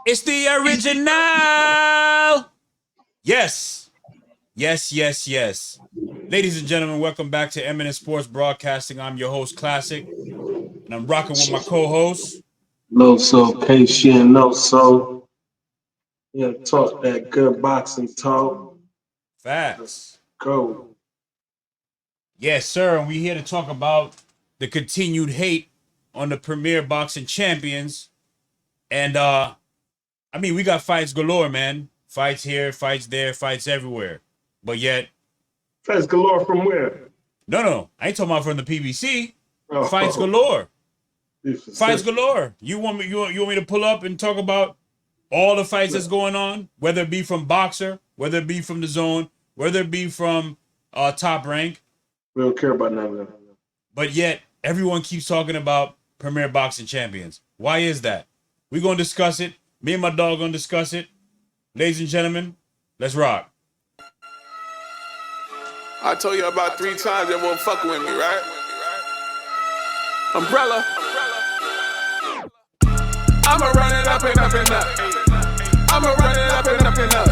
It's the original. Yes. Yes, yes, yes. Ladies and gentlemen, welcome back to Eminent Sports Broadcasting. I'm your host, Classick, and I'm rocking with my co-host. No so patient, no so. Yeah, talk that good boxing talk. Facts. Go. Yes, sir. And we're here to talk about the continued hate on the premier boxing champions. And we got fights galore, man. Fights here, fights there, fights everywhere. But yet, Fights galore from where? no, I ain't talking about from the PBC. Oh, Fights galore. Fights galore. galore. You want me to pull up and talk about all the fights that's going on, whether it be from Boxer, whether it be from the Zone, whether it be from Top Rank. We don't care about none of that. But yet, everyone keeps talking about Premier Boxing Champions. Why is that? We're going to discuss it. Me and my dog going to discuss it. Ladies and gentlemen, let's rock. I told you about 3 times they won't fuck with me, right? Umbrella. I'ma run it up and up and up. I'ma run it up and up and up.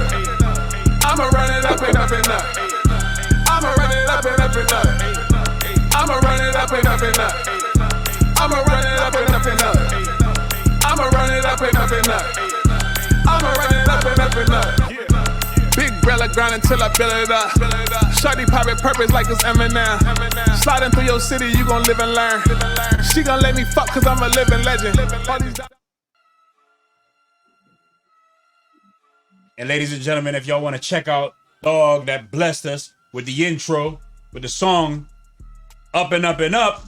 I'ma run it up and up and up. I'ma run it up and up and up. I'ma run it up and up and up. I'ma run it up and up and up. I'ma run it up and up and up. I'ma run it up and up and up. Big brella grind until I build it up. Shawty private purpose like it's Eminem. Sliding through your city, you gon' live and learn. She gon' let me fuck cause I'm a living legend. And ladies and gentlemen, if y'all want to check out dog that blessed us with the intro, with the song Up and Up and Up,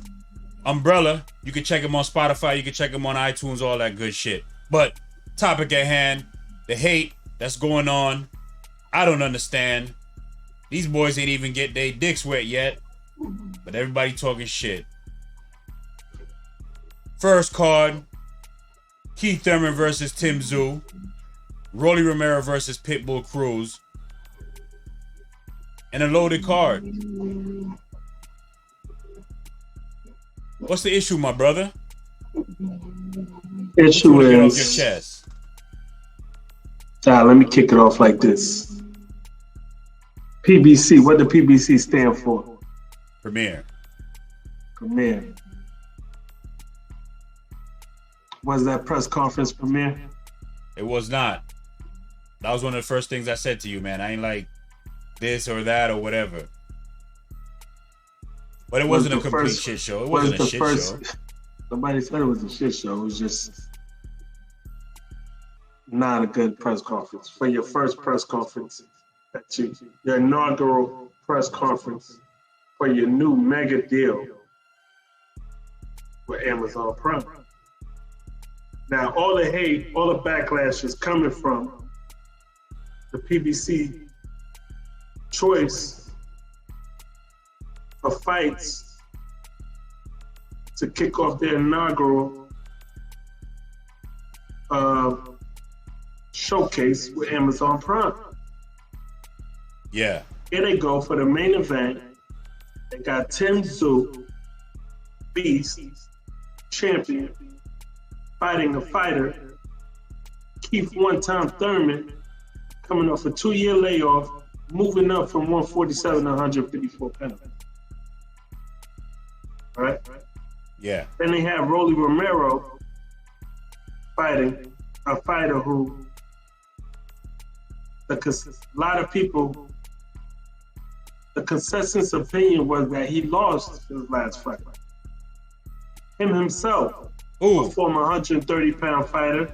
Umbrella, you can check him on Spotify, you can check him on iTunes, all that good shit. But topic at hand, the hate that's going on, I don't understand. These boys ain't even get their dicks wet yet, but everybody talking shit. First card, Keith Thurman versus Tim Tszyu. Rolly Romero versus Pitbull Cruz. And a loaded card. What's the issue, my brother? Issue Get off your is, chest. let me kick it off like this. PBC, what the PBC stand for? Premier. Premier. Was that press conference premiere? It was not. That was one of the first things I said to you, man. I ain't like this or that or whatever. But it wasn't a complete shit show. It wasn't a shit show. Nobody said it was a shit show. It was just not a good press conference. For your first press conference, your inaugural press conference for your new mega deal with Amazon Prime. Now, all the hate, all the backlash is coming from the PBC choice of fights to kick off their inaugural showcase with Amazon Prime. Yeah. Here they go for the main event. They got Tim Tszyu, Beast, champion, fighting a fighter, Keith one-time Thurman, coming off a 2-year layoff, moving up from 147 to 154 pounds. All right? Yeah. Then they have Rolly Romero fighting a fighter who, a lot of people, the consensus opinion was that he lost his last fight. Him himself, a former 130-pound fighter,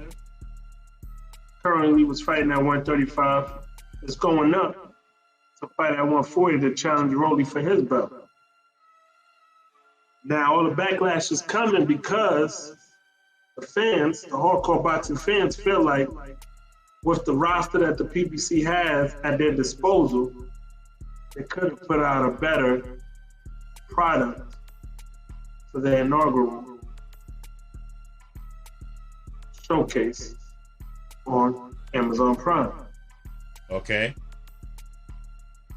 currently was fighting at 135, is going up to fight at 140 to challenge Rolly for his belt. Now, all the backlash is coming because the fans, the hardcore boxing fans, feel like with the roster that the PBC has at their disposal, they could have put out a better product for their inaugural showcase on Amazon Prime. Okay.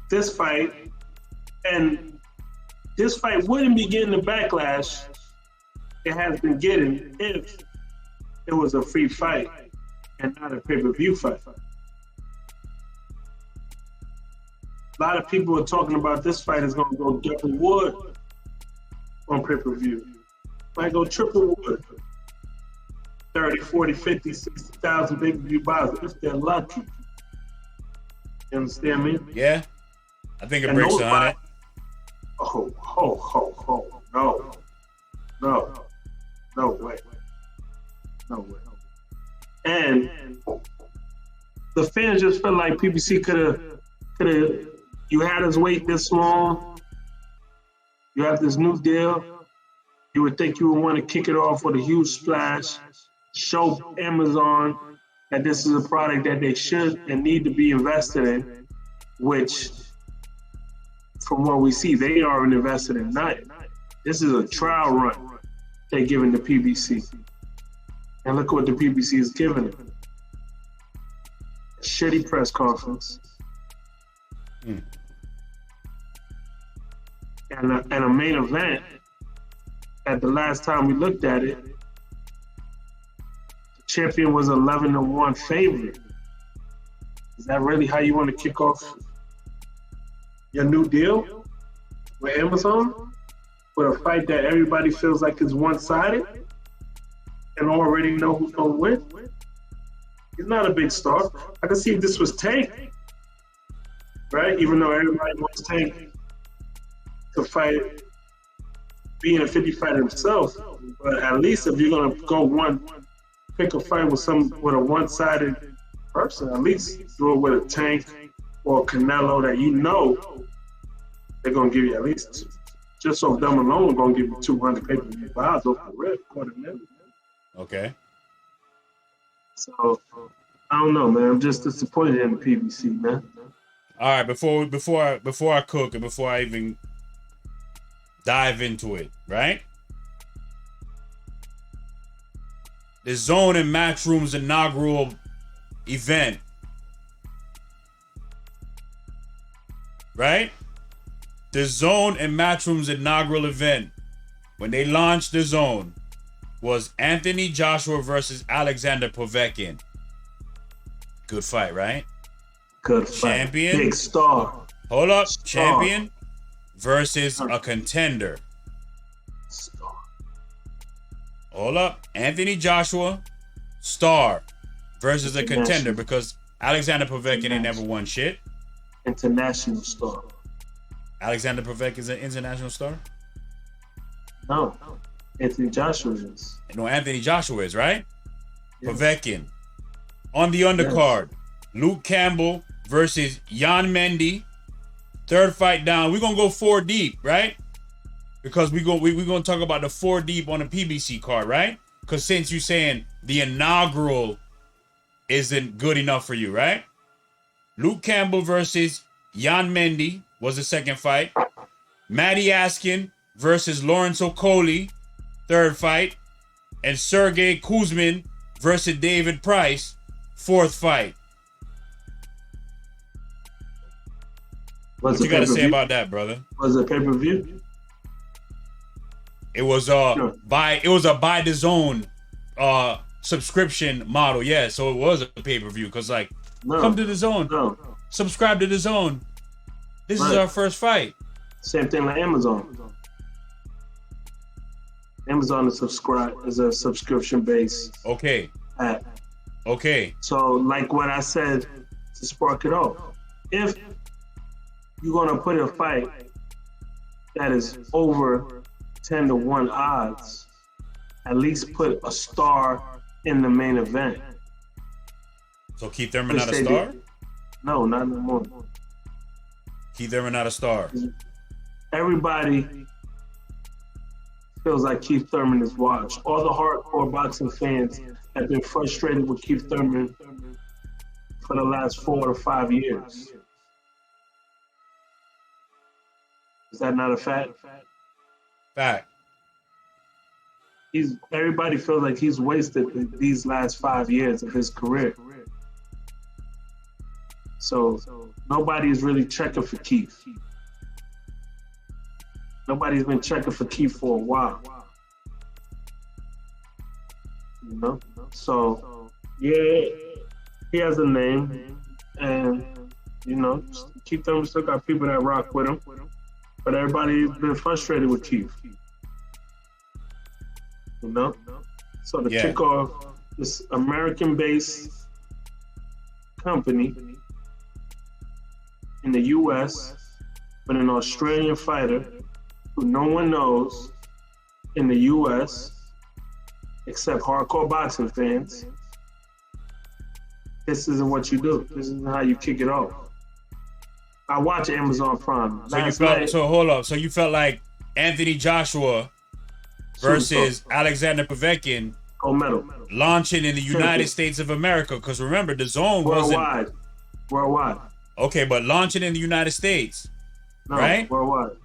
This fight wouldn't be getting the backlash it has been getting if it was a free fight and not a pay-per-view fight. A lot of people are talking about this fight is going to go double wood on pay-per-view. Might go triple wood. 30, 40, 50, 60,000 pay-per-view buys if they're lucky. You understand me? Yeah. I think it breaks 100. No way. And the fans just felt like PBC could have. You had us wait this long. You have this new deal. You would think you would want to kick it off with a huge splash, show Amazon that this is a product that they should and need to be invested in, which, from what we see, they aren't invested in nothing. This is a trial run they're giving the PBC. And look what the PBC is giving them. A shitty press conference. And a main event. At the last time we looked at it, the champion was 11-1 favorite. Is that really how you want to kick off your new deal with Amazon? With a fight that everybody feels like is one-sided and already know who's going to win? He's not a big star. I can see if this was Tank, right? Even though everybody wants Tank to fight being a 50 fighter himself, but at least if you're gonna pick a fight with a one-sided person, at least do it with a Tank or a Canelo that you know they're gonna give you at least, just off them alone, gonna give you 200 pay-per-view buys off the rip, Okay. So I don't know, man. I'm just disappointed in the PBC, man. All right, before I cook and before I even dive into it, right? The Zone and Matchroom's inaugural event, right? The Zone and Matchroom's inaugural event, when they launched the Zone, was Anthony Joshua versus Alexander Povetkin. Good fight, right? Good fight. Champion. Big star. Hold up. Star. Champion versus a contender. Star. Hold up. Anthony Joshua, star, versus a contender, because Alexander Povetkin ain't never won shit. International star. Alexander Povetkin is an international star? No. Anthony Joshua is. No, Anthony Joshua is, right? Yes. Povetkin. On the undercard, Luke Campbell versus Jan Mendy. Third fight down. We're going to go 4 deep, right? Because we're going to talk about the 4 deep on the PBC card, right? Because since you're saying the inaugural isn't good enough for you, right? Luke Campbell versus Jan Mendy was the second fight. Matty Askin versus Lawrence Okoli, third fight. And Sergey Kuzmin versus David Price, fourth fight. What you got to say about that, brother? Was it pay-per-view? It was by the Zone subscription model. Yeah, so it was a pay-per-view because come to the Zone. No. Subscribe to the Zone. This is our first fight. Same thing like Amazon. Amazon is a subscription-based app. Okay. So like what I said to spark it off, if you're gonna put a fight that is over 10-1 odds, at least put a star in the main event. So Keith Thurman not a star? No, not no more. Keith Thurman not a star. Everybody feels like Keith Thurman is washed. All the hardcore boxing fans have been frustrated with Keith Thurman for the last 4 to 5 years. Is that not a fact? Fact. Everybody feels like he's wasted these last 5 years of his career. So nobody is really checking for Keith. Nobody's been checking for Keith for a while. You know? So, yeah, he has a name, and you know, Keith Thurman still got people that rock with him, but everybody's been frustrated with Keith. You know, so to kick off this American-based company in the U.S. with an Australian fighter who no one knows in the U.S. except hardcore boxing fans. This isn't what you do. This isn't how you kick it off. I watch Amazon Prime. So hold up. So you felt like Anthony Joshua versus Alexander Povetkin launching in the United States of America? Because remember, the zone wasn't worldwide. Okay, but launching in the United States, right? Worldwide.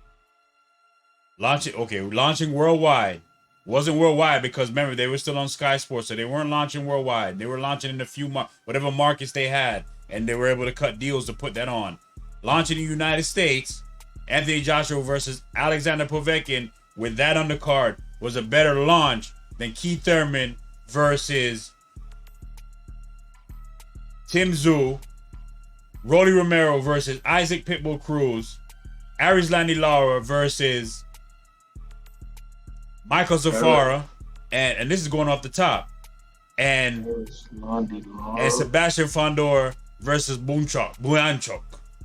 Launching worldwide. Wasn't worldwide because remember they were still on Sky Sports, so they weren't launching worldwide. They were launching in a few whatever markets they had, and they were able to cut deals to put that on. Launching in the United States, Anthony Joshua versus Alexander Povetkin with that on the card was a better launch than Keith Thurman versus Tim Tszyu, Rolly Romero versus Isaac Pitbull Cruz, Arislandi Lara versus Michael Zafara, and this is going off the top, and Sebastian Fondor versus Buanchok.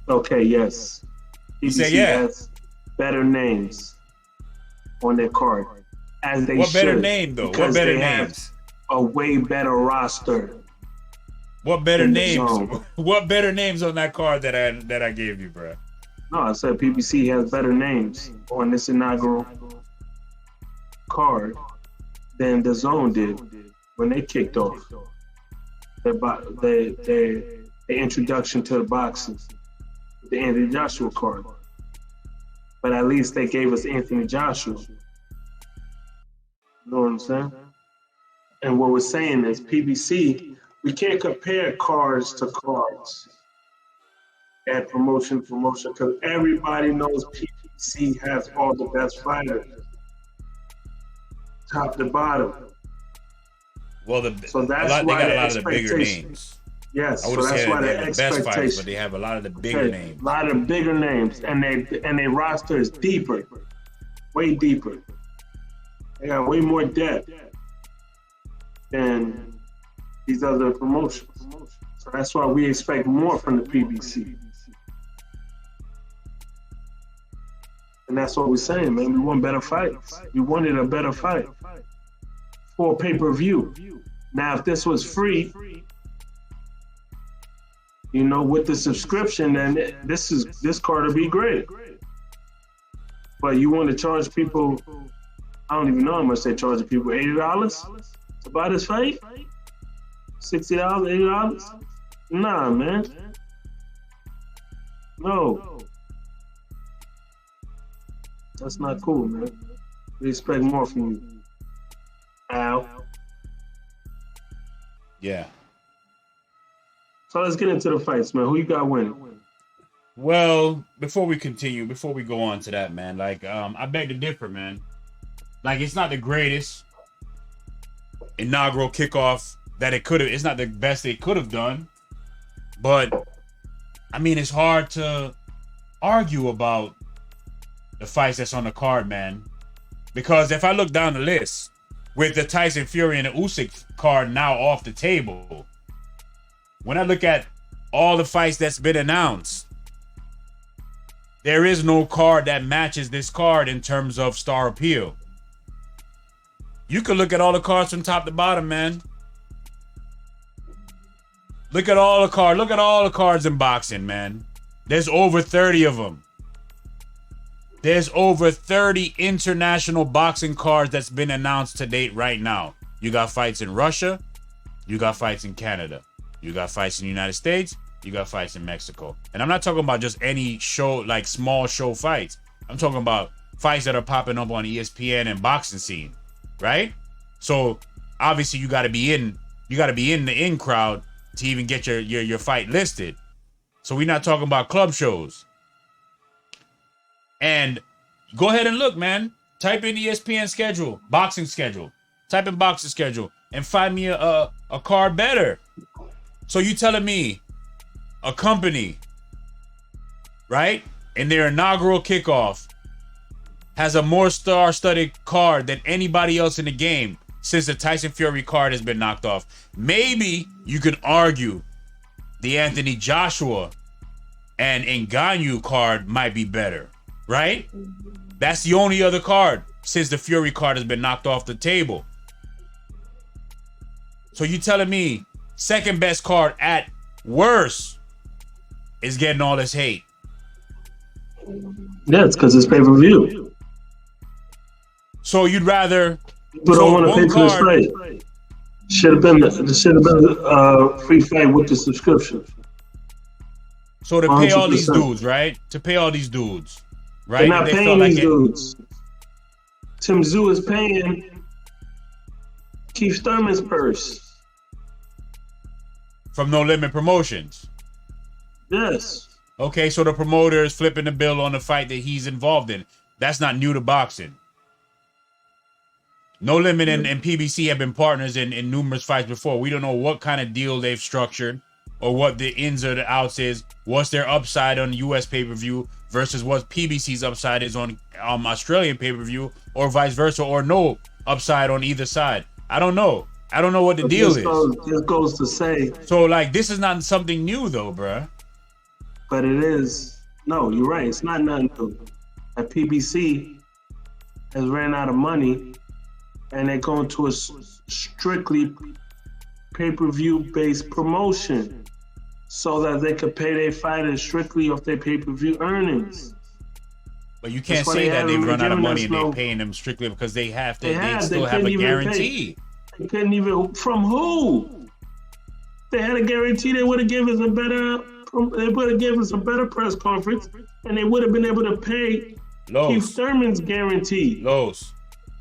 Okay, yes. PBC has better names on their card, as they What should. Better name though? What better names? A way better roster. What better names? What better names on that card that I gave you, bro? No, I said PBC has better names on this inaugural card than the Zone did when they kicked off their introduction to the boxing, the Anthony Joshua card. But at least they gave us Anthony Joshua. You know what I'm saying? And what we're saying is PBC, we can't compare cards to cards at promotion, because everybody knows PBC has all the best fighters. Top to bottom. Well, they got a lot of the bigger names. Yes, I would say they're the best fighters, but they have a lot of the bigger names. A lot of bigger names, and their roster is deeper, way deeper. They got way more depth than these other promotions. So that's why we expect more from the PBC. And that's what we're saying, man. We want better fights. We wanted a better fight for pay-per-view. Now, if this was free, you know, with the subscription, then this card would be great. But you want to charge people, I don't even know how much they charge people, $80 to buy this fight? $60, $80? Nah, man. No. That's not cool, man. We expect more from you. Al. Yeah. So let's get into the fights, man. Who you got winning? Well, before we go on to that, man, like, I beg to differ, man. Like, it's not the greatest inaugural kickoff that it could have. It's not the best they could have done. But, I mean, it's hard to argue about the fights that's on the card, man. Because if I look down the list, with the Tyson Fury and the Usyk card now off the table, when I look at all the fights that's been announced, there is no card that matches this card in terms of star appeal. You could look at all the cards from top to bottom, man. Look at all the cards in boxing, man. There's over 30 of them. There's over 30 international boxing cards that's been announced to date right now. You got fights in Russia. You got fights in Canada. You got fights in the United States. You got fights in Mexico. And I'm not talking about just any show, like small show fights. I'm talking about fights that are popping up on ESPN and boxing scene, right? So obviously you got to be in the in crowd to even get your fight listed. So we're not talking about club shows. And go ahead and look, man. Type in ESPN schedule, boxing schedule. Type in boxing schedule and find me a card better. So you telling me a company, right, in their inaugural kickoff has a more star-studded card than anybody else in the game since the Tyson Fury card has been knocked off? Maybe you can argue the Anthony Joshua and Ngannou card might be better, right? That's the only other card since the Fury card has been knocked off the table. So you telling me second best card at worst is getting all this hate? Yeah, it's because it's pay-per-view. So you'd rather People don't want to pay for this fight. Should have been a free fight with the subscription. So to pay all these 100%. dudes, right? To pay all these dudes, right? They're not They paying felt like these dudes. Tim Tszyu is paying Keith Thurman's purse. from No Limit Promotions. Yes. Okay, so the promoter is flipping the bill on the fight that he's involved in. That's not new to boxing. No Limit and PBC have been partners in numerous fights before. We don't know what kind of deal they've structured or what the ins or the outs is. What's their upside on US pay-per-view versus what PBC's upside is on Australian pay-per-view, or vice versa, or no upside on either side. I don't know. I don't know what the deal is. This goes to say. So, like, this is not something new, though, bruh. But it is. No, you're right. It's not nothing new. That PBC has ran out of money, and they're going to a strictly pay-per-view based promotion so that they could pay their fighters strictly off their pay-per-view earnings. But you can't say that they've run out of money and they're paying them strictly because they have to. They still have a guarantee. They couldn't even. From who? They had a guarantee. They would have given us a better. They would have given us a better press conference, and they would have been able to pay Keith Thurman's guarantee.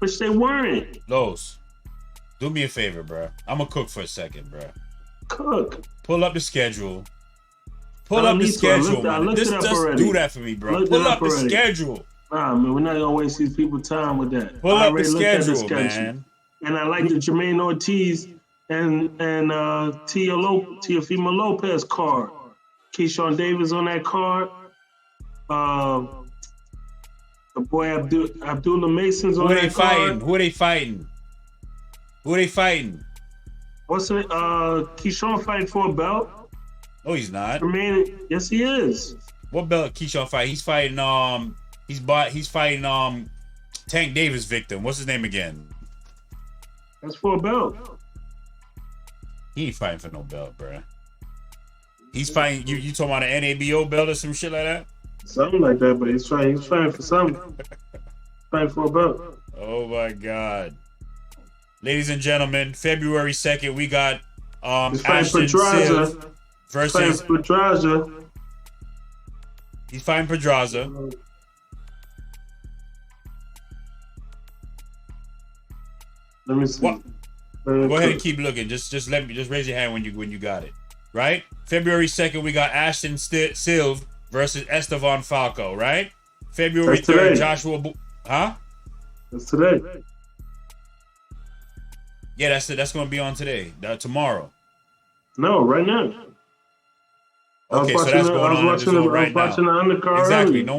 Which they weren't. Do me a favor, bro. I'm gonna cook for a second, bro. Cook. Pull up the schedule. Pull up the schedule, man. Just do that for me, bro. Pull up the schedule. Nah, man, we're not gonna waste these people's time with that. Pull up the schedule, man. And I like the Jermaine Ortiz and Teofimo Lopez card. Keyshawn Davis on that card. The boy Abdullah Mason's on that card. Who are they fighting? What's it? Keyshawn fighting for a belt. No, he's not. Jermaine, yes, he is. What belt Keyshawn fight? He's fighting he's fighting Tank Davis victim. What's his name again? That's for a belt. He ain't fighting for no belt, bro. He's fighting you talking about an NABO belt or some shit like that? Something like that, but he's fighting for something. Fighting for a belt. Oh my God. Ladies and gentlemen, February 2nd, we got Ashton Silva versus Pedraza. He's fighting Pedraza. Let me see. Go ahead and keep looking. Just raise your hand when you got it. Right? February 2nd, we got Ashton Silva versus Estevan Falco, right? February 3rd, Joshua That's today. Yeah, that's gonna be on today. Tomorrow. No, right now. Okay, so that's going on right now. The undercard exactly. early. No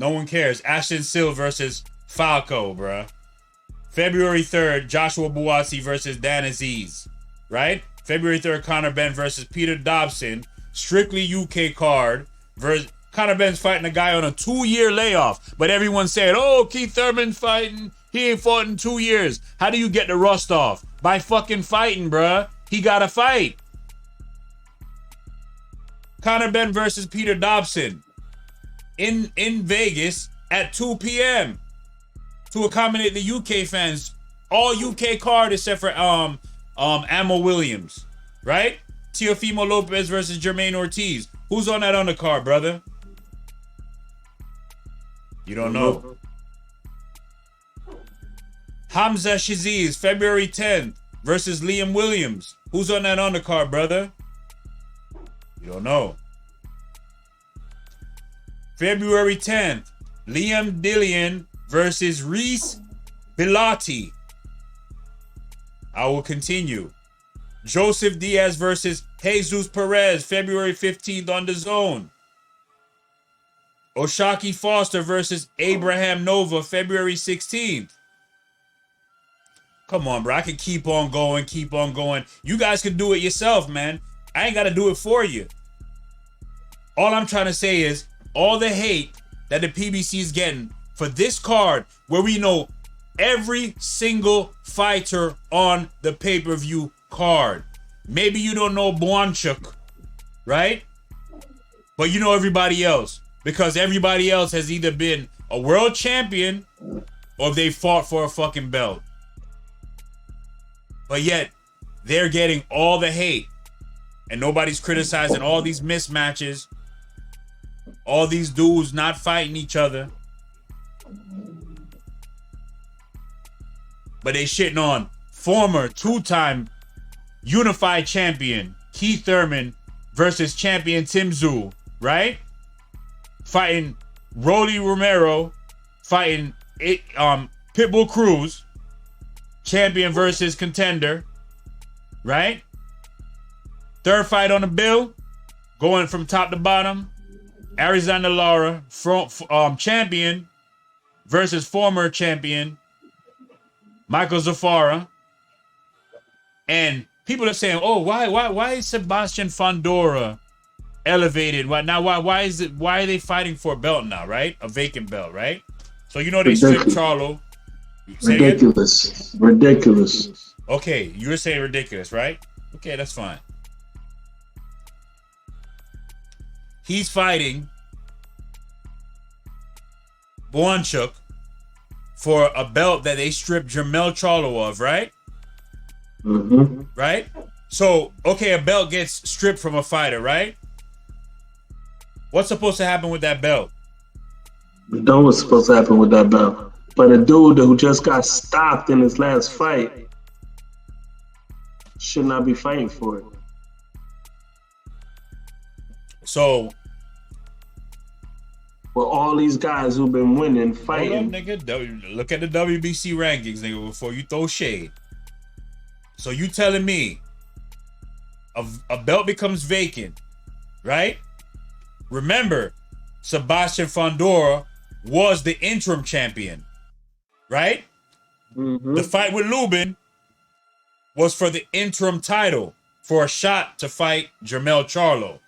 one cares. Ashton Silva versus Falco, bruh. February 3rd, Joshua Buatsi versus Dan Aziz, right? February 3rd, Conor Benn versus Peter Dobson, strictly UK card. Conor Benn's fighting a guy on a 2-year layoff, but everyone said, "Oh, Keith Thurman's fighting. He ain't fought in 2 years." How do you get the rust off? By fucking fighting, bruh. He gotta fight. Conor Benn versus Peter Dobson in Vegas at 2 p.m. to accommodate the UK fans. All UK card except for Ammo Williams, right? Teofimo Lopez versus Jermaine Ortiz. Who's on that undercard, brother? You don't know. Hamza Shaziz, February 10th versus Liam Williams. Who's on that undercard, brother? You don't know. February 10th, Liam Dillian versus Reese Bilati. I will continue. Joseph Diaz versus Jesus Perez, February 15th on the Zone. Oshaki Foster versus Abraham Nova, February 16th. Come on, bro. I can keep on going, keep on going. You guys can do it yourself, man. I ain't got to do it for you. All I'm trying to say is all the hate that the PBC is getting for this card where we know every single fighter on the pay-per-view card. Maybe you don't know Bwanchuk, right? But you know everybody else because everybody else has either been a world champion or they fought for a fucking belt. But yet, they're getting all the hate. And nobody's criticizing all these mismatches. All these dudes not fighting each other. But they shitting on former two-time unified champion Keith Thurman versus champion Tim Tszyu, right? Fighting Rolly Romero, fighting Pitbull Cruz, champion versus contender, right? Third fight on the bill, going from top to bottom. Arizona Lara, champion versus former champion Michael Zafara. And people are saying, "Oh, why is Sebastian Fondora elevated? Why are they fighting for a belt now, right? A vacant belt, right?" So you know they stripped Charlo. Ridiculous. Okay, you were saying ridiculous, right? Okay, that's fine. He's fighting Bwanchuk for a belt that they stripped Jermell Charlo of, right? Mm-hmm. Right? So, okay, a belt gets stripped from a fighter, right? What's supposed to happen with that belt? We know what's supposed to happen with that belt. But a dude who just got stopped in his last fight should not be fighting for it. So, for all these guys who've been winning, fighting. hold up, nigga. Look at the WBC rankings, nigga, before you throw shade. So you telling me a belt becomes vacant, right? Remember, Sebastian Fondora was the interim champion, right? Mm-hmm. The fight with Lubin was for the interim title for a shot to fight Jermell Charlo.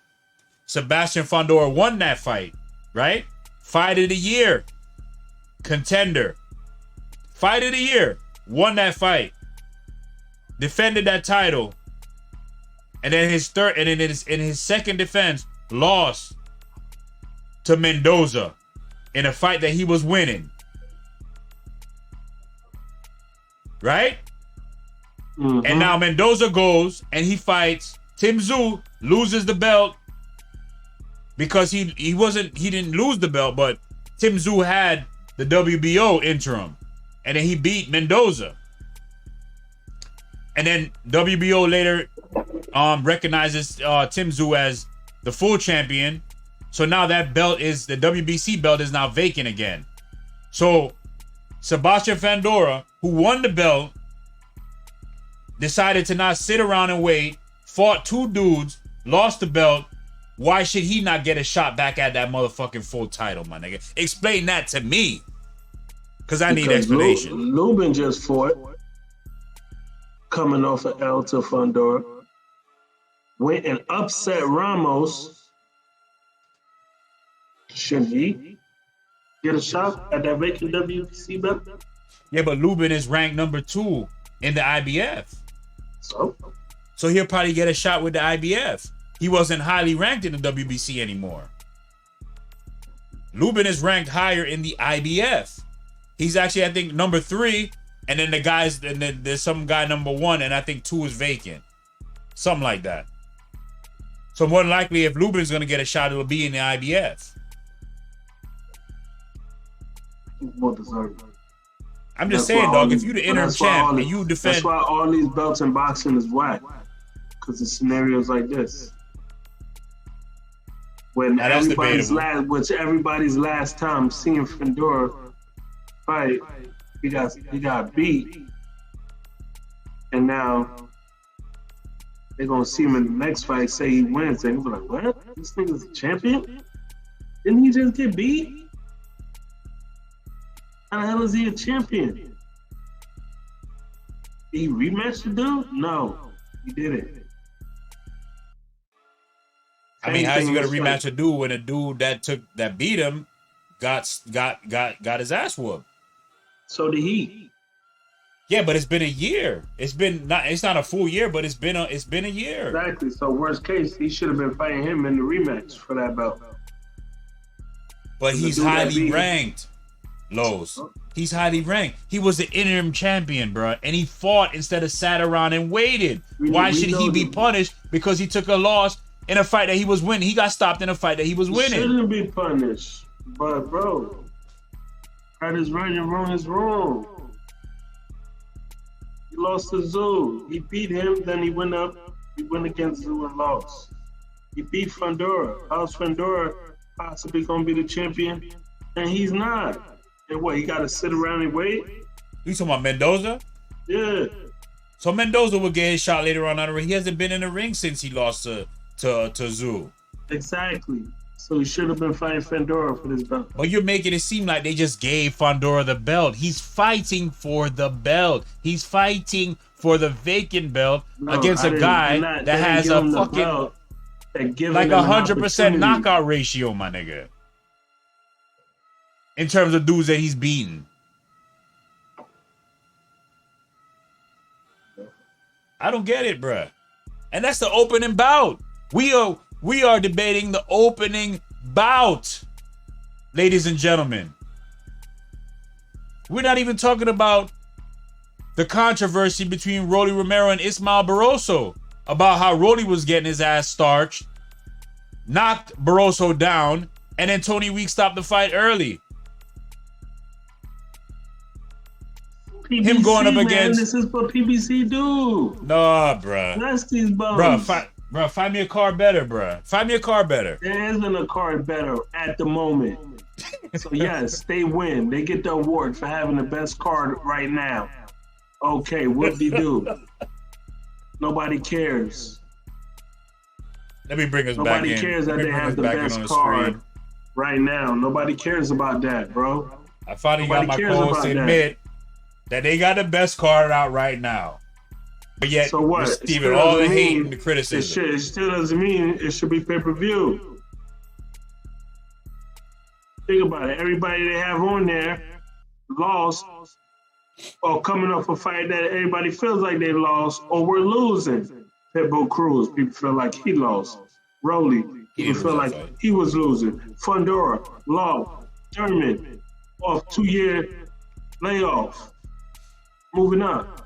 Sebastian Fondora won that fight, right? Fight of the year, contender. Fight of the year, won that fight, defended that title, and then in his second defense, lost to Mendoza in a fight that he was winning, right? Mm-hmm. And now Mendoza goes and he fights Tim Tszyu, loses the belt. Because he didn't lose the belt, but Tim Tszyu had the WBO interim. And then he beat Mendoza. And then WBO later recognizes Tim Tszyu as the full champion. So now that belt the WBC belt is now vacant again. So Sebastian Fondora, who won the belt, decided to not sit around and wait, fought two dudes, lost the belt. Why should he not get a shot back at that motherfucking full title, my nigga? Explain that to me. Because I need explanation. Lubin just fought, coming off of L to Fondora. Went and upset Ramos. Shouldn't he get a shot at that vacant WBC belt? Yeah, but Lubin is ranked number 2 in the IBF. So he'll probably get a shot with the IBF. He wasn't highly ranked in the WBC anymore. Lubin is ranked higher in the IBF. He's actually, I think, number 3, and then there's some guy number 1, and I think 2 is vacant. Something like that. So more than likely, if Lubin's gonna get a shot, it'll be in the IBF. More deserved. I'm just saying, dog, if you the interim champ and you defend... That's why all these belts in boxing is whack. Because of scenarios like this. When everybody's last time seeing Fondora fight, he got beat. And now They're gonna see him in the next fight, say he wins, and he'll be like, what? This nigga's a champion? Didn't he just get beat? How the hell is he a champion? Did he rematch the dude? No, he didn't. I mean, how's he gonna rematch a dude when a dude that beat him got his ass whooped? So did he. Yeah, but it's been a year. It's not a full year, but it's been a year. Exactly. So worst case, he should have been fighting him in the rematch for that belt. But he's highly ranked, Lowe's. He's highly ranked. He was the interim champion, bro, and he fought instead of sat around and waited. Why should he be punished because he took a loss in a fight that he was winning? He got stopped in a fight that he was winning. He shouldn't be punished, but bro, right is right and wrong is wrong. He lost to Zoo. He beat him, then he went up. He went against Zoo and lost. He beat Fundora. How's Fundora possibly gonna be the champion? And he's not. And what, he gotta sit around and wait? You talking about Mendoza? Yeah. So Mendoza will get his shot later on. He hasn't been in the ring since he lost to Zoo. Exactly. So he should have been fighting Fundora for this belt. But you're making it seem like they just gave Fundora the belt. He's fighting for the belt. He's fighting for the vacant belt against a guy that has a fucking like 100% knockout ratio, my nigga. In terms of dudes that he's beaten. I don't get it, bruh. And that's the opening bout. We are debating the opening bout, ladies and gentlemen. We're not even talking about the controversy between Rolly Romero and Ismael Barroso about how Rolly was getting his ass starched, knocked Barroso down, and then Tony Weeks stopped the fight early. PBC, him going up against. This is what PBC do. Nah, bruh. That's these bums. Bruh, find me a card better, bruh. Find me a card better. There isn't a card better at the moment. So yes, they win. They get the award for having the best card right now. Okay, whoop-de-doo. Nobody cares. Let me bring us Nobody back in. Nobody cares that they have the best card right now. Nobody cares about that, bro. I finally got my co-host to admit that they got the best card out right now. But yet, so what? Steven, all the hate and the criticism. It still doesn't mean it should be pay-per-view. Think about it. Everybody they have on there lost or coming off a fight that everybody feels like they lost or we're losing. Pitbull Cruz, people feel like he lost. Rolly, people feel like he was losing. Fundora, Law, German, off 2-year layoff. Moving up.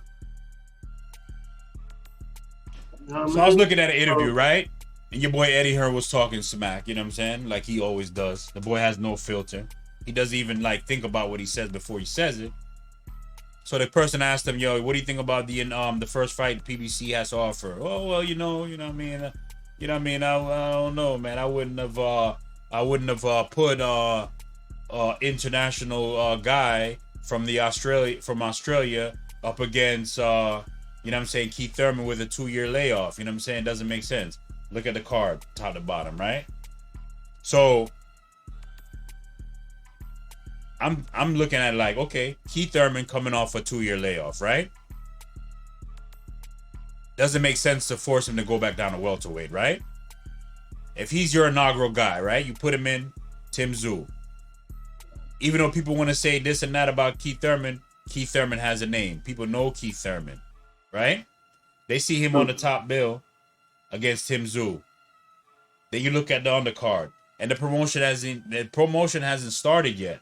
So I was looking at an interview, right? And your boy Eddie Hearn was talking smack, you know what I'm saying? Like he always does. The boy has no filter. He doesn't even like think about what he says before he says it. So the person asked him, "Yo, what do you think about the first fight PBC has to offer?" Oh well, you know what I mean. I don't know, man. I wouldn't have put international guy from Australia up against you know what I'm saying, Keith Thurman with a 2-year layoff. You know what I'm saying? It doesn't make sense. Look at the card, top to bottom, right? So I'm looking at it like, okay, Keith Thurman coming off a 2-year layoff, right? Doesn't make sense to force him to go back down to welterweight, right? If he's your inaugural guy, right? You put him in Tim Tszyu. Even though people want to say this and that about Keith Thurman has a name. People know Keith Thurman, right? They see him on the top bill against Tim Tszyu. Then you look at the undercard, and the promotion hasn't started yet.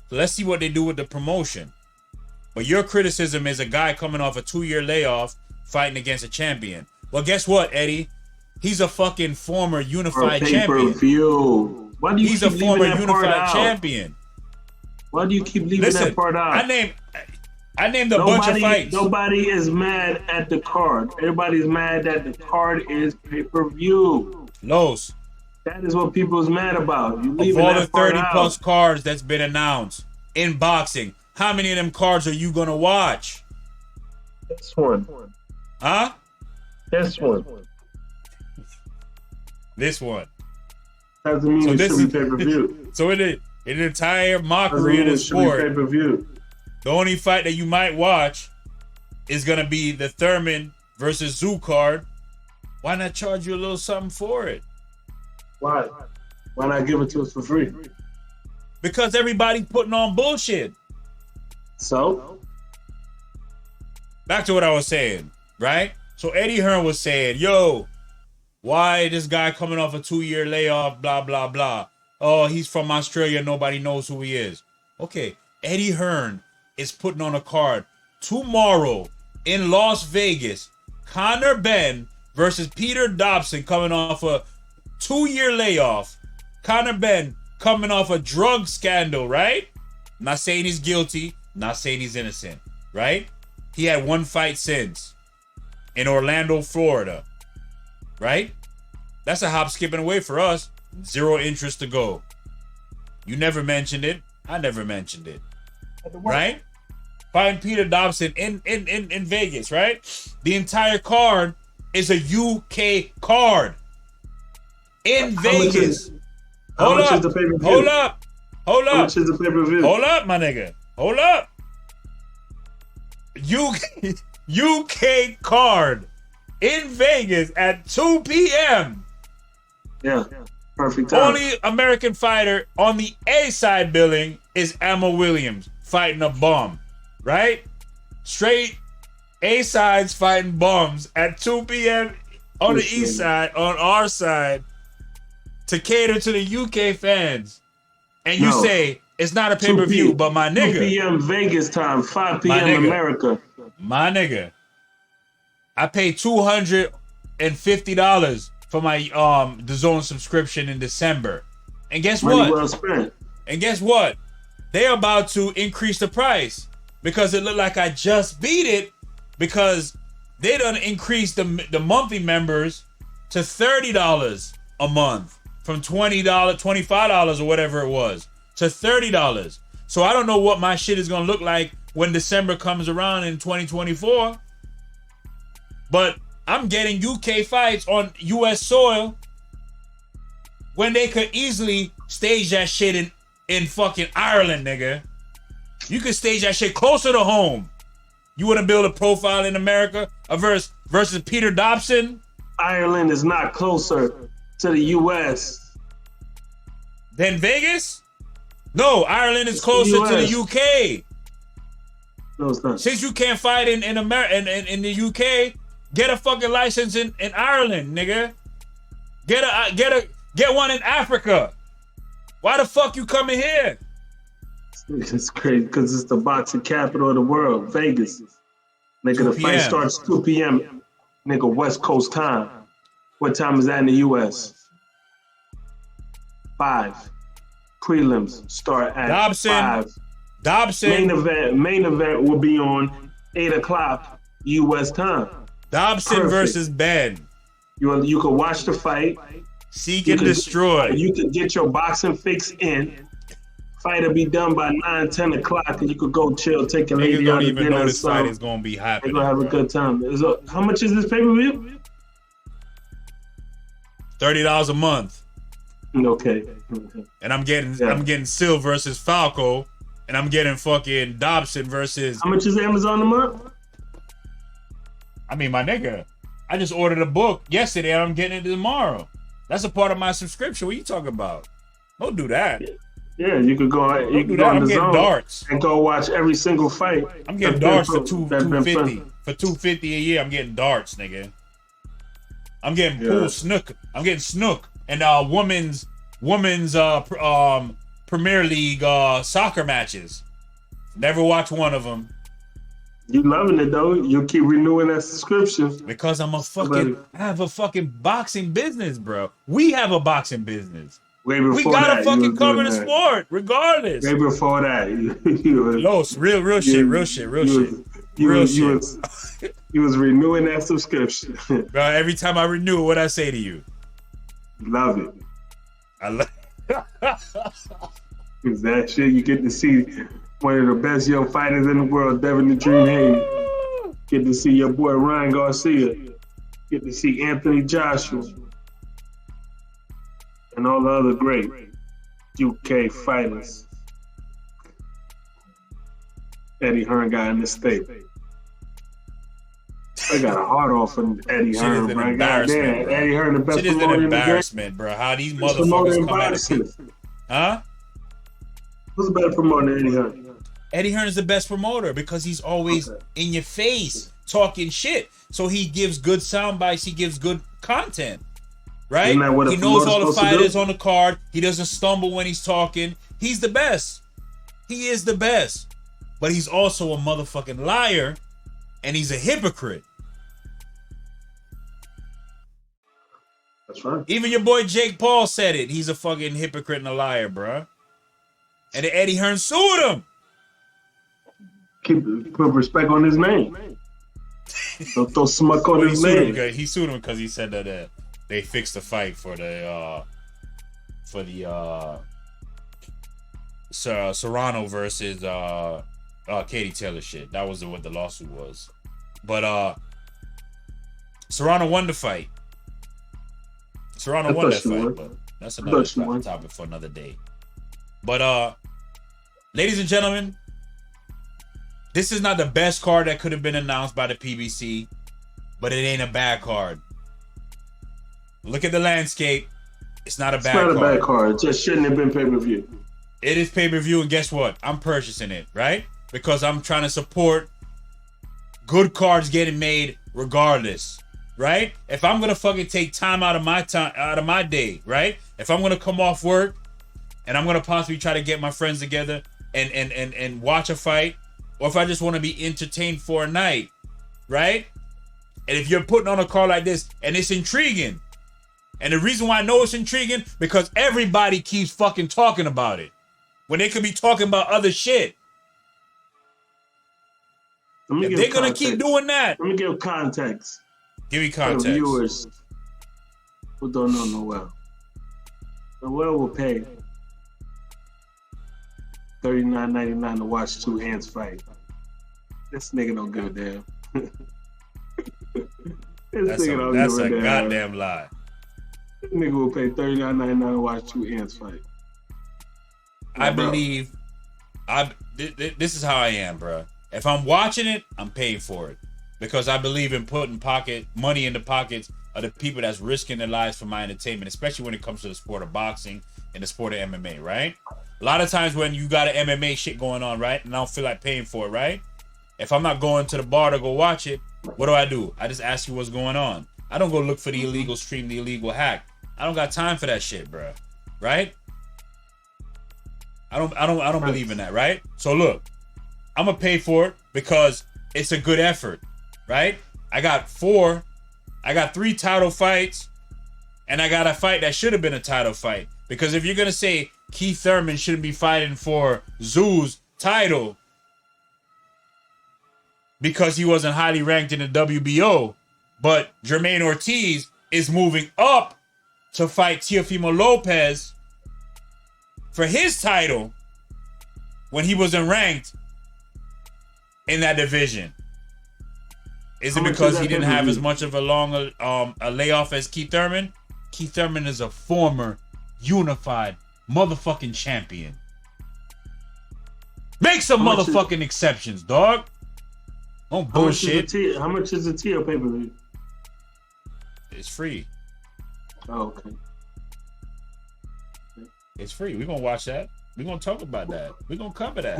So let's see what they do with the promotion. But your criticism is a guy coming off a 2-year layoff fighting against a champion. Well, guess what, Eddie? He's a fucking former unified champion. Why do you He's a former unified champion. Why do you keep leaving that part out? I named a bunch of fights. Nobody is mad at the card. Everybody's mad that the card is pay-per-view. Los. That is what people's mad about. You leaving of all the 30 plus cards that's been announced in boxing, how many of them cards are you gonna watch? This one. Huh? This one. This one. Doesn't mean So it this should is- be pay-per-view. So in the entire Doesn't mockery mean of the it should be sport, pay-per-view. the only fight that you might watch is gonna be the Thurman versus Zoo card. Why not charge you a little something for it? Why? Why not give it to us for free? Because everybody's putting on bullshit. So? Back to what I was saying, right? So Eddie Hearn was saying, yo, why this guy coming off a 2-year layoff, blah, blah, blah. Oh, he's from Australia, nobody knows who he is. Okay, Eddie Hearn is putting on a card tomorrow in Las Vegas. Conor Benn versus Peter Dobson coming off a 2-year layoff. Conor Benn coming off a drug scandal, right? Not saying he's guilty, not saying he's innocent, right? He had one fight since in Orlando, Florida, right? That's a hop, skipping away for us. 0 interest to go. You never mentioned it. I never mentioned it, right? Fighting Peter Dobson in Vegas, right? The entire card is a UK card in Vegas. How much is the pay-per-view? Hold up. How much is the pay-per-view? Hold up, my nigga. Hold up. UK card in Vegas at 2 p.m. Yeah, perfect time. Only American fighter on the A side billing is Emma Williams fighting a bum, right? Straight A sides fighting bums at 2 p.m. on the east side, on our side, to cater to the UK fans. And you say it's not a pay-per-view, but my nigga. 2 p.m. Vegas time, 5 My p.m. nigga. America. My nigga, I paid $250 for my DAZN subscription in December, and guess Money what? well spent. And guess what? They're about to increase the price because it looked like I just beat it because they done increased the monthly members to $30 a month from $20, $25 or whatever it was to $30. So I don't know what my shit is gonna look like when December comes around in 2024. But I'm getting UK fights on US soil when they could easily stage that shit in fucking Ireland, nigga. You could stage that shit closer to home. You want to build a profile in America versus Peter Dobson? Ireland is not closer to the U.S. Then Vegas? No, Ireland is closer to the UK. No, it's not. Since you can't fight in America in the UK, get a fucking license in Ireland, nigga. Get one in Africa. Why the fuck you coming here? It's crazy because it's the boxing capital of the world, Vegas. Nigga, the fight starts 2 p.m. Nigga, West Coast time. What time is that in the U.S.? 5. Prelims start at 5. Dobson. Main event will be on 8 o'clock U.S. time. Dobson versus Ben. You can watch the fight. Seek and destroy. You can get your boxing fix in. Fight will be done by 9, 10 o'clock, and you could go chill, take a lady Niggas out don't to even dinner. know this fight is gonna be happening. They're gonna have a good time. How much is this pay-per-view? $30 a month. Okay. And I'm getting Sil versus Falco, and I'm getting fucking Dobson versus. How much is Amazon a month? I mean, my nigga, I just ordered a book yesterday, and I'm getting it tomorrow. That's a part of my subscription. What are you talking about? Don't do that. Yeah, you could go. You do could that. go on I'm the getting zone darts and go watch every single fight. I'm getting darts for $250 for $250 a year. I'm getting darts, nigga. I'm getting pool snook. I'm getting snook and women's Premier League soccer matches. Never watch one of them. You loving it though? You keep renewing that subscription because I have a fucking boxing business, bro. We have a boxing business. We gotta fucking cover the sport, regardless. Way before that, real shit. You was renewing that subscription. Bro, every time I renew it, what I say to you? Love it. I love Cause that shit, you get to see one of the best young fighters in the world, Devin the Dream Haney. Get to see your boy Ryan Garcia. Get to see Anthony Joshua. and all the other great UK fighters. Eddie Hearn got in this state. I got a heart off of Eddie Hearn, bro. Goddamn, bro. Eddie Hearn, the best Shit is an promoter in the game. embarrassment, bro. How these motherfuckers come at it. Huh? Who's a better promoter than Eddie Hearn? Eddie Hearn is the best promoter because he's always in your face talking shit. So he gives good sound bites. He gives good content, right? He knows all the fighters on the card. He doesn't stumble when he's talking. He's the best. He is the best. But he's also a motherfucking liar, and he's a hypocrite. That's right. Even your boy Jake Paul said it. He's a fucking hypocrite and a liar, bruh. And then Eddie Hearn sued him. Put respect on his name. Don't throw smuck on his name. He sued him because he said that they fixed the fight for the Serrano versus Katie Taylor shit. That was what the lawsuit was. But Serrano won the fight. Serrano won that fight, but that's another topic for another day. But ladies and gentlemen, this is not the best card that could have been announced by the PBC, but it ain't a bad card. Look at the landscape. It's not a bad card. It's not a bad card. It just shouldn't have been pay-per-view. It is pay-per-view, and guess what? I'm purchasing it, right? Because I'm trying to support good cards getting made regardless, right? If I'm gonna fucking take time out of my day, right? If I'm gonna come off work and I'm gonna possibly try to get my friends together and watch a fight, or if I just want to be entertained for a night, right? And if you're putting on a card like this and it's intriguing, and the reason why I know it's intriguing because everybody keeps fucking talking about it when they could be talking about other shit. If they're gonna keep doing that, let me give context. Give me context. For the viewers who don't know Noel. Noel will pay $39.99 to watch two hands fight. This nigga don't give a damn. That's a goddamn lie. This nigga will pay $39.99 to watch two hands fight. I believe. This is how I am, bro. If I'm watching it, I'm paying for it because I believe in putting money in the pockets of the people that's risking their lives for my entertainment, especially when it comes to the sport of boxing and the sport of MMA, right? A lot of times when you got an MMA shit going on, right, and I don't feel like paying for it, right? If I'm not going to the bar to go watch it, what do? I just ask you what's going on. I don't go look for the illegal stream, the illegal hack. I don't got time for that shit, bro. Right? I don't believe in that, right? So look, I'm gonna pay for it because it's a good effort, right? I got 3 title fights, and I got a fight that should have been a title fight. Because if you're gonna say Keith Thurman shouldn't be fighting for Zoo's title because he wasn't highly ranked in the WBO, but Jermaine Ortiz is moving up to fight Teofimo Lopez for his title when he wasn't ranked in that division. Is it because he didn't have as much of a long a layoff as Keith Thurman? Keith Thurman is a former unified motherfucking champion. Make some motherfucking exceptions, dog. Don't bullshit. How much is the TO pay-per-view? It's free. Oh, okay. It's free. We're gonna watch that. We're gonna talk about that. We're gonna cover that.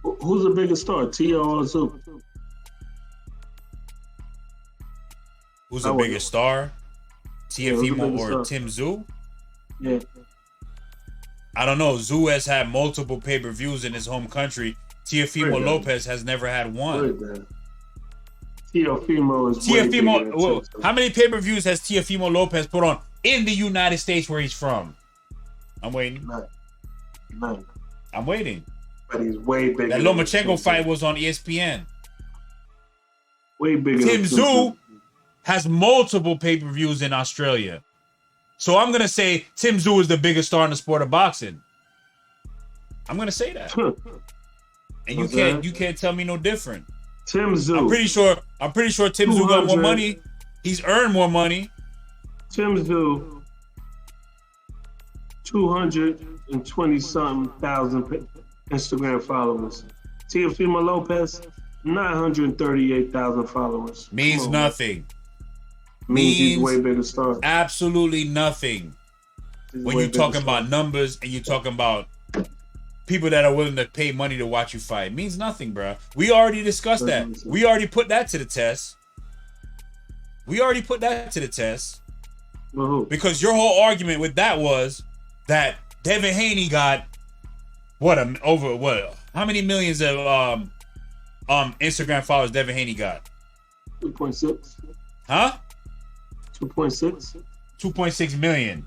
Who's the biggest star, T.O. or Zoo? Who's the biggest star? Teofimo or Tim Zoo? Yeah. I don't know. Zoo has had multiple pay-per-views in his home country. Teofimo Lopez has never had one. Teofimo is how many pay-per-views has Teofimo Lopez put on in the United States where he's from? I'm waiting. None. I'm waiting. But he's way bigger. That Lomachenko fight was on ESPN. Way bigger. Tim Zoo has multiple pay-per-views in Australia. So I'm going to say Tim Zoo is the biggest star in the sport of boxing. I'm going to say that. And you can't tell me no different. Tim Zoo. I'm pretty sure Tim Zoo got more money. He's earned more money. Tim Zoo 220 something thousand Instagram followers. Teofimo Lopez, 938,000 followers. Means nothing. Means he's way bigger star. Absolutely nothing. When you're talking about numbers and you're talking about people that are willing to pay money to watch you fight, means nothing, bro. We already discussed that. We already put that to the test. Because your whole argument with that was that Devin Haney got how many millions of Instagram followers Devin Haney got? 2.6. Huh? 2.6. 2.6 million.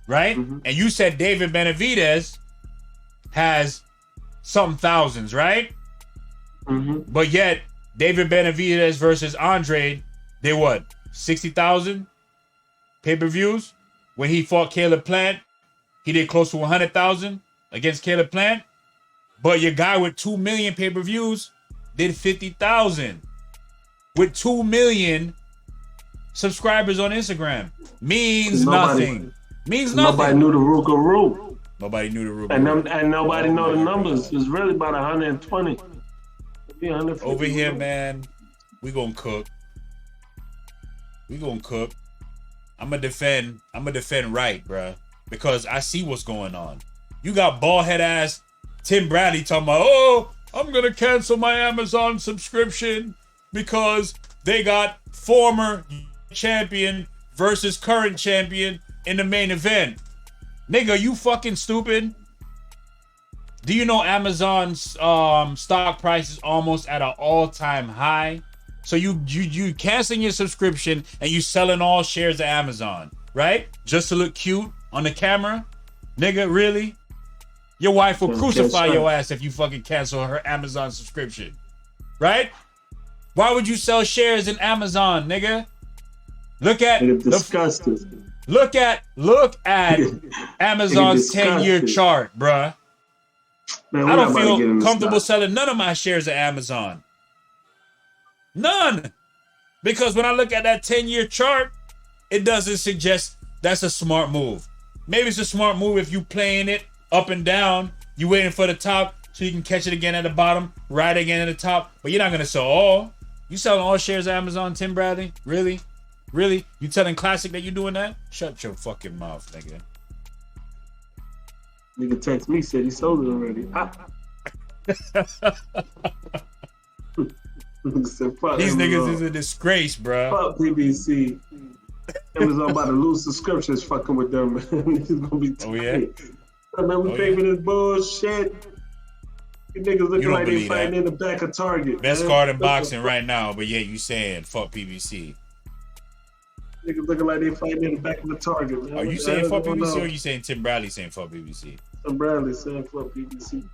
Right? Mm-hmm. And you said David Benavidez has some thousands, right? Mm-hmm. But yet, David Benavidez versus Andre, they what? 60,000 pay-per-views? When he fought Caleb Plant, he did close to 100,000 against Caleb Plant. But your guy with 2 million pay-per-views did 50,000. With 2 million subscribers on Instagram. Means nothing. Nobody knew the Ruka. Nobody knew the Ruka. And nobody know the numbers. It's really about 120. Over here, man, we gonna cook. I'ma defend right, bruh. Because I see what's going on. You got bald head ass Tim Bradley talking about, oh, I'm gonna cancel my Amazon subscription because they got former champion versus current champion in the main event. Nigga, you fucking stupid. Do you know Amazon's stock price is almost at an all-time high? So you canceling your subscription and you selling all shares of Amazon, right? Just to look cute on the camera? Nigga, really? Your wife will crucify your ass if you fucking cancel her Amazon subscription. Right? Why would you sell shares in Amazon, nigga? Look at Look at Amazon's 10-year chart, bruh. Man, I don't feel comfortable selling none of my shares of Amazon. None. Because when I look at that 10-year chart, it doesn't suggest that's a smart move. Maybe it's a smart move if you playing it up and down. You waiting for the top so you can catch it again at the bottom, ride again at the top. But you're not going to sell all. You selling all shares of Amazon, Tim Bradley? Really? Really? You telling Classick that you doing that? Shut your fucking mouth, nigga. Nigga text me, said he sold it already. These niggas is a disgrace, bro. Fuck PBC. Amazon about to lose subscriptions fucking with them. Niggas gonna be tight. Oh, yeah? Man, we pay for this bullshit. These niggas looking like they fighting in the back of Target. Best card in boxing right now, but yeah, you saying fuck PBC. Niggas looking like they fighting in the back of the Target, man. Are you saying fuck PBC or are you saying Tim Bradley saying fuck PBC? Tim Bradley saying fuck PBC.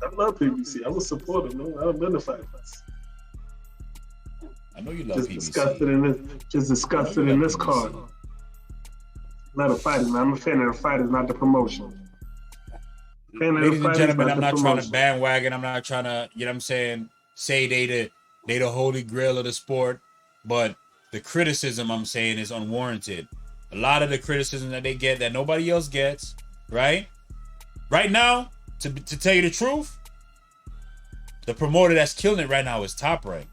I love PBC. I'm a supporter, man. I don't benefit this. I know you love just PBC. Disgusted in this card. Not a fighter, man. I'm a fan of the fighters, not the promotion. Ladies and gentlemen, I'm not trying to bandwagon. I'm not trying to, you know what I'm saying, say they the holy grail of the sport. But the criticism I'm saying is unwarranted. A lot of the criticism that they get that nobody else gets, right? Right now, to tell you the truth, the promoter that's killing it right now is Top Rank.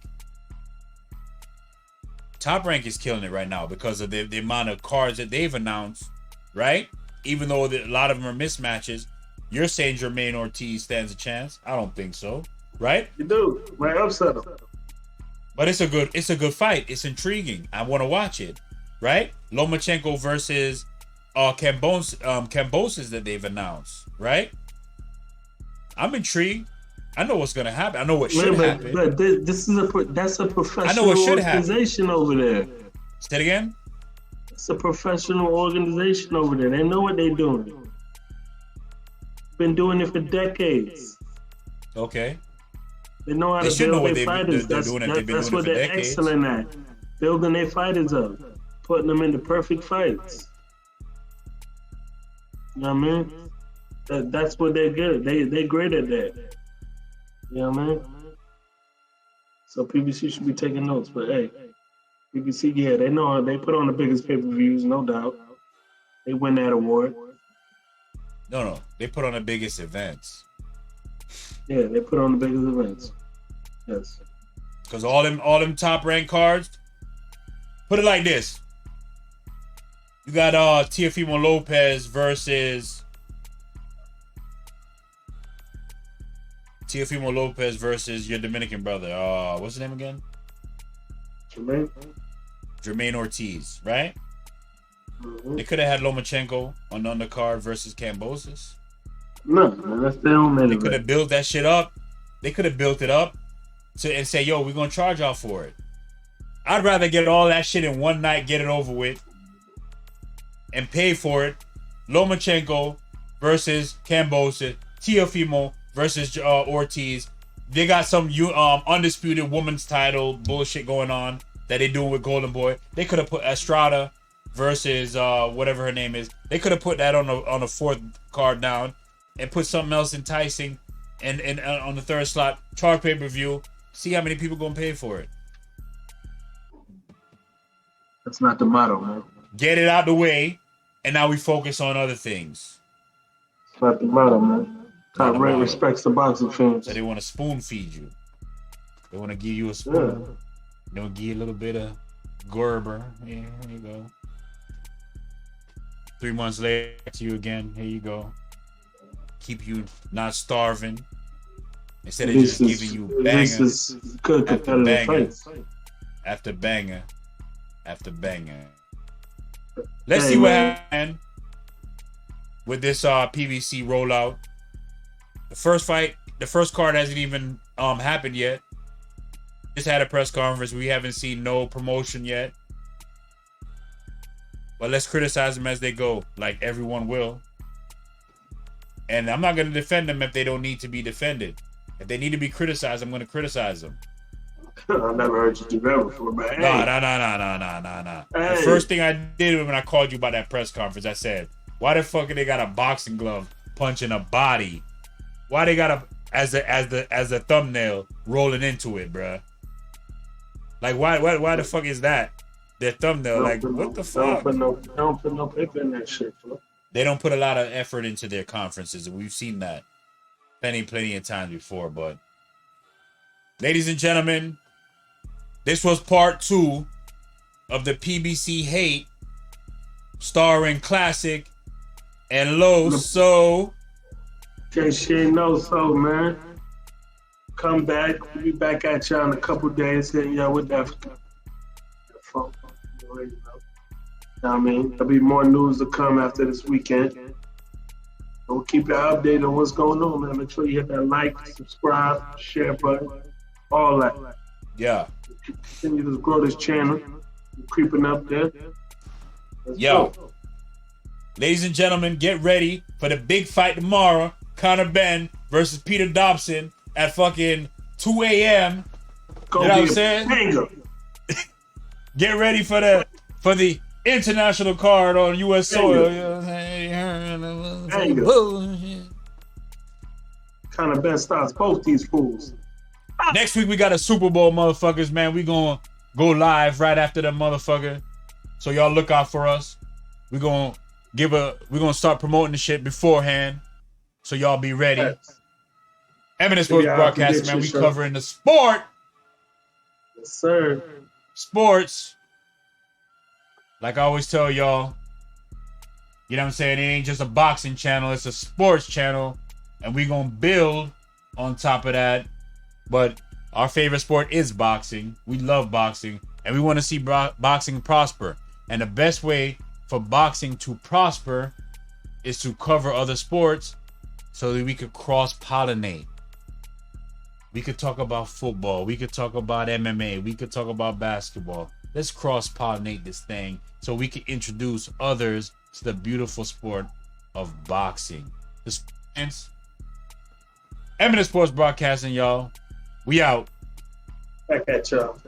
Top Rank is killing it right now because of the amount of cards that they've announced, right? Even though a lot of them are mismatches, you're saying Jermaine Ortiz stands a chance? I don't think so, right? You do. Right, upset him. But it's a good fight. It's intriguing. I want to watch it, right? Lomachenko versus Kambosos that they've announced, right? I'm intrigued. I know what's gonna happen. I know what should happen. But this is that's a professional I know what should organization happen. over there. Say it again. It's a professional organization over there. They know what they're doing. Been doing it for decades. Okay. They know how to build their fighters. That's what they're excellent at. Building their fighters up, putting them into perfect fights. You know what I mean? That's what they're good. They're great at that. You know what I mean? So PBC should be taking notes. But hey, PBC, yeah, they know they put on the biggest pay-per-views, no doubt. They win that award. No. They put on the biggest events. Yeah, they put on the biggest events. Yes. Because all them top ranked cards, put it like this. You got Teofimo Lopez versus your Dominican brother. What's his name again? Jermaine Ortiz, right? Mm-hmm. They could have had Lomachenko on the undercard versus Kambosos. No, man, that's their own main They event. could have built that shit up. They could have built it up and say, yo, we're going to charge y'all for it. I'd rather get all that shit in one night, get it over with, and pay for it. Lomachenko versus Kambosos. Teofimo versus Ortiz. They got some undisputed women's title bullshit going on that they doing with Golden Boy. They could have put Estrada versus whatever her name is. They could have put that on the fourth card down and put something else enticing and on the third slot. Charge pay-per-view. See how many people gonna pay for it. That's not the motto, man. Get it out the way, and now we focus on other things. It's not the motto, man. Top rank respects the boxing fans. So they want to spoon feed you. They want to give you a spoon. Yeah. They want to give you a little bit of Gerber. Yeah, here you go. 3 months later, to you again. Here you go. Keep you not starving. Instead of just giving you banger This is good after competitive banger fights. after banger after banger. Let's Hey, see what man. happened with this PBC rollout. The first fight, the first card hasn't even happened yet. Just had a press conference. We haven't seen no promotion yet. But let's criticize them as they go, like everyone will. And I'm not going to defend them if they don't need to be defended. If they need to be criticized, I'm going to criticize them. I never heard you do that before, but hey. No. Hey. The first thing I did when I called you about that press conference, I said, why the fuck they got a boxing glove punching a body? Why they got as a thumbnail rolling into it, bruh? Like why the fuck is that? Their thumbnail, like what the fuck? Don't put no paper in that shit, bro. They don't put a lot of effort into their conferences, and we've seen that plenty of times before. But ladies and gentlemen, this was part 2 of the PBC hate, starring Classick and Loso. She know so, man. Come back. We'll be back at y'all in a couple days. Hitting y'all with that phone. You already know. I mean, there'll be more news to come after this weekend. We'll keep you updated on what's going on, man. Make sure you hit that like, subscribe, share button, all that. Yeah. Continue to grow this channel. We're creeping up there. Let's Yo. go. Ladies and gentlemen, get ready for the big fight tomorrow. Conor Ben versus Peter Dobson at fucking 2 a.m. You know what I'm saying? Banger. Get ready for the international card on U.S. soil. You know what I'm saying? Banger. Kind of Ben starts both these fools. Next week we got a Super Bowl, motherfuckers, man. We gonna go live right after that motherfucker. So y'all look out for us. We're gonna start promoting the shit beforehand. So y'all be ready. Yes. Eminent Sports Broadcasting, man. We covering the sport. Yes, sir. Sports. Like I always tell y'all, you know what I'm saying? It ain't just a boxing channel, it's a sports channel. And we gonna build on top of that. But our favorite sport is boxing. We love boxing. And we want to see boxing prosper. And the best way for boxing to prosper is to cover other sports so that we could cross-pollinate. We could talk about football. We could talk about MMA. We could talk about basketball. Let's cross-pollinate this thing so we can introduce others to the beautiful sport of boxing. The Eminent Sports Broadcasting, y'all. We out. Back at y'all.